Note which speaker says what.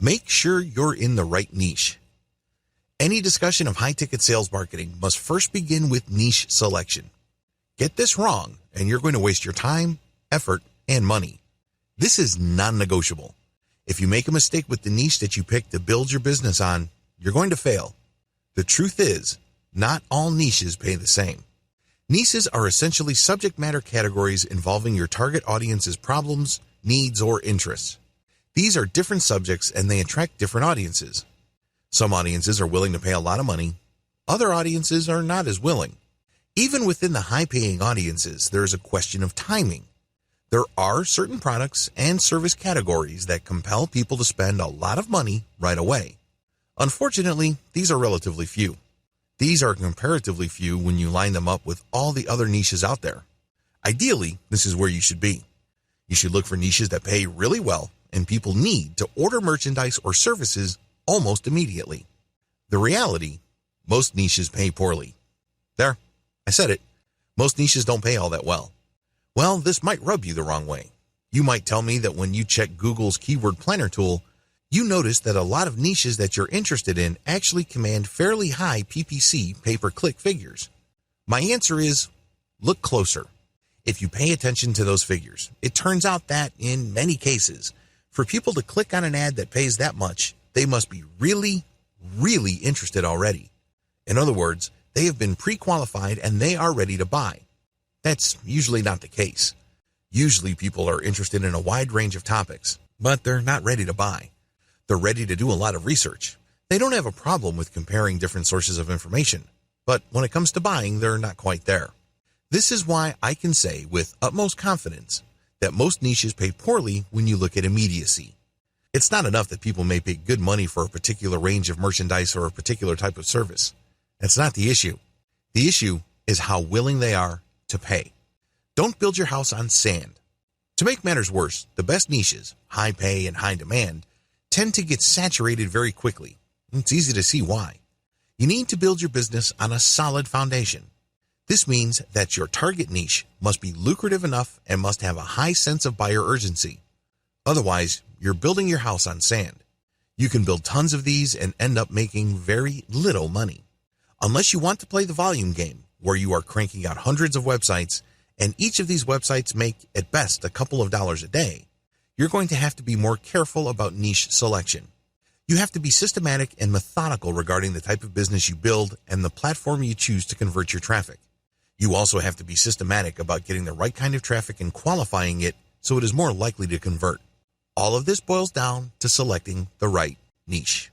Speaker 1: Make sure you're in the right niche. Any discussion of high-ticket sales marketing must first begin with niche selection. Get this wrong, and you're going to waste your time, effort, and money. This is non-negotiable. If you make a mistake with the niche that you pick to build your business on, you're going to fail. The truth is, not all niches pay the same. Niches are essentially subject matter categories involving your target audience's problems, needs, or interests. These are different subjects and they attract different audiences. Some audiences are willing to pay a lot of money. Other audiences are not as willing. Even within the high-paying audiences, there is a question of timing. There are certain products and service categories that compel people to spend a lot of money right away. Unfortunately, these are relatively few. These are comparatively few when you line them up with all the other niches out there. Ideally, this is where you should be. You should look for niches that pay really well and people need to order merchandise or services almost immediately. The reality, most niches pay poorly. There, I said it. Most niches don't pay all that well. Well, this might rub you the wrong way. You might tell me that when you check Google's keyword planner tool, you notice that a lot of niches that you're interested in actually command fairly high PPC, pay-per-click figures. My answer is, look closer. If you pay attention to those figures, it turns out that, in many cases, for people to click on an ad that pays that much, they must be really, really interested already. In other words, they have been pre-qualified and they are ready to buy. That's usually not the case. Usually people are interested in a wide range of topics, but they're not ready to buy. They're ready to do a lot of research. They don't have a problem with comparing different sources of information, but when it comes to buying, they're not quite there. This is why I can say with utmost confidence that most niches pay poorly when you look at immediacy. It's not enough that people may pay good money for a particular range of merchandise or a particular type of service. That's not the issue. The issue is how willing they are to pay. Don't build your house on sand. To make matters worse, the best niches, high pay and high demand, tend to get saturated very quickly. It's easy to see why. You need to build your business on a solid foundation. This means that your target niche must be lucrative enough and must have a high sense of buyer urgency. Otherwise, you're building your house on sand. You can build tons of these and end up making very little money. Unless you want to play the volume game, where you are cranking out hundreds of websites, and each of these websites make, at best, a couple of dollars a day, you're going to have to be more careful about niche selection. You have to be systematic and methodical regarding the type of business you build and the platform you choose to convert your traffic. You also have to be systematic about getting the right kind of traffic and qualifying it so it is more likely to convert. All of this boils down to selecting the right niche.